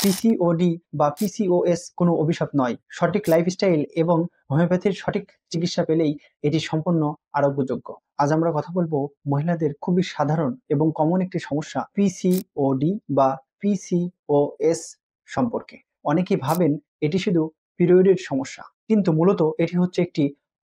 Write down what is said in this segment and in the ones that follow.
PCOD বা PCOS কোনো অভিশাপ নয়। সঠিক লাইফস্টাইল এবং হোমিওপ্যাথির সঠিক চিকিৎসা পেলেই এটি সম্পূর্ণ আরোগ্যযোগ্য। আজ আমরা কথা বলবো মহিলাদের খুবই সাধারণ এবং কমন একটি সমস্যা পিসিওডি বা পিসিওএস সম্পর্কে। অনেকেই ভাবেন এটি শুধু পিরিয়ডের সমস্যা, কিন্তু মূলত এটি হচ্ছে একটি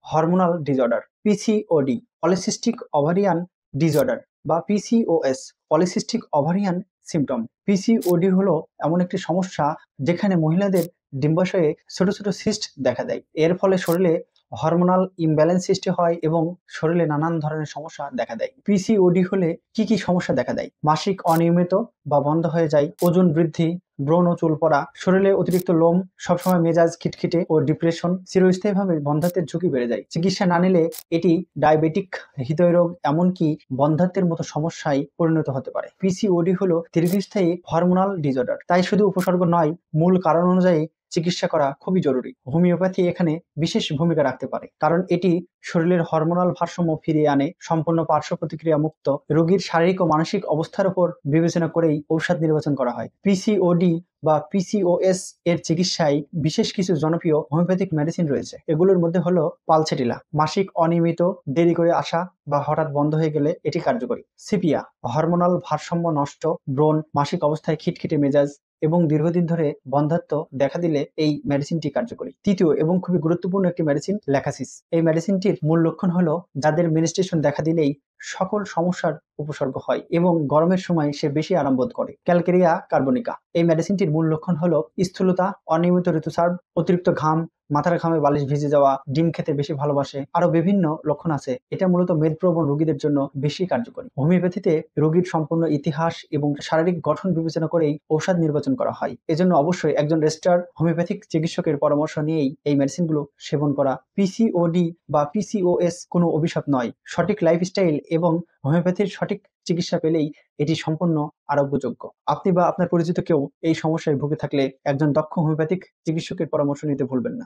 hormonal disorder. PCOD polycystic ovarian disorder বা PCOS polycystic ovarian symptom. PCOD হলো এমন একটি সমস্যা যেখানে মহিলাদের ডিম্বাশয়ে ছোট ছোট সিস্ট দেখা দেয়। এর ফলে শরীরে হরমোনাল ইমব্যালেন্স সৃষ্টি হয় এবং শরীরে নানান ধরনের সমস্যা দেখা দেয়। পিসিওডি হলে কি কি সমস্যা দেখা দেয়? মাসিক অনিয়মিত বা বন্ধ হয়ে যায়, ওজন বৃদ্ধি, ব্রণ ও চুল পড়া, শরীরে অতিরিক্ত লোম, সবসময় মেজাজ খিটখিটে ও ডিপ্রেশন, চিরস্থায়ীভাবে বন্ধ্যাত্বের ঝুঁকি বেড়ে যায়। চিকিৎসা না নিলে এটি ডায়াবেটিক, হৃদয়রোগ, এমনকি বন্ধ্যাত্বের মতো সমস্যায় পরিণত হতে পারে। পিসিওডি হলো দীর্ঘস্থায়ী হরমোনাল ডিসঅর্ডার, তাই শুধু উপসর্গ নয়, মূল কারণ অনুযায়ী চিকিৎসা করা খুবই জরুরি। হোমিওপ্যাথি এখানে বিশেষ ভূমিকা রাখতে পারে, কারণ এটি শরীরের হরমোনাল ভারসাম্য ফিরিয়ে আনে, সম্পূর্ণ পার্শ্ব প্রতিক্রিয়া মুক্ত, রোগীর শারীরিক ও মানসিক অবস্থার উপর বিবেচনা করেই ঔষধ নির্বাচন করা হয়। পিসিওডি বা পিসিওএস এর চিকিৎসায় বিশেষ কিছু জনপ্রিয় হোমিওপ্যাথিক মেডিসিন রয়েছে। এগুলোর মধ্যে হলো পালসেটিলা, মাসিক অনিয়মিত, দেরি করে আসা বা হঠাৎ বন্ধ হয়ে গেলে এটি কার্যকরী। সিপিয়া, হরমোনাল ভারসাম্য নষ্ট, ব্রণ, মাসিক অবস্থায় খিটখিটে মেজাজ এবং দীর্ঘদিন ধরে বন্ধ্যাত্ব দেখা দিলে এই মেডিসিনটি কার্যকরী। তৃতীয় এবং খুবই গুরুত্বপূর্ণ একটি মেডিসিন ল্যাকাসিস। এই মেডিসিনটির মূল লক্ষণ হলো যাদের মেনস্ট্রুয়েশন দেখা দিলেই সকল সমস্যার উপসর্গ হয় এবং গরমের সময় সে বেশি আরাম বোধ করে। ক্যালকেরিয়া কার্বনিকা, এই মেডিসিনটির মূল লক্ষণ হলো স্থূলতা, অনিয়মিত ঋতুস্রাব, অতিরিক্ত ঘাম, মাথার ঘামে বালিশ ভিজে যাওয়া, ডিম খেতে বেশি ভালোবাসে, আরো বিভিন্ন লক্ষণ আছে। এটা মূলত মেদপ্রবণ রোগীদের জন্য বেশি কার্যকরী। হোমিওপ্যাথিতে রোগীর সম্পূর্ণ ইতিহাস এবং শারীরিক গঠন বিবেচনা করেই ঔষধ নির্বাচন করা হয়। এজন্য অবশ্যই একজন রেজিস্টার্ড হোমিওপ্যাথিক চিকিৎসকের পরামর্শ নিয়েই এই মেডিসিনগুলো সেবন করা। পিসিওডি বা পিসিওএস কোনো অভিশাপ নয়। সঠিক লাইফস্টাইল এবং হোমিওপ্যাথির সঠিক চিকিৎসা পেলেই এটি সম্পূর্ণ আরোগ্যযোগ্য। আপনি বা আপনার পরিচিত কেউ এই সমস্যায় ভুগে থাকলে একজন দক্ষ হোমিওপ্যাথিক চিকিৎসকের পরামর্শ নিতে ভুলবেন না।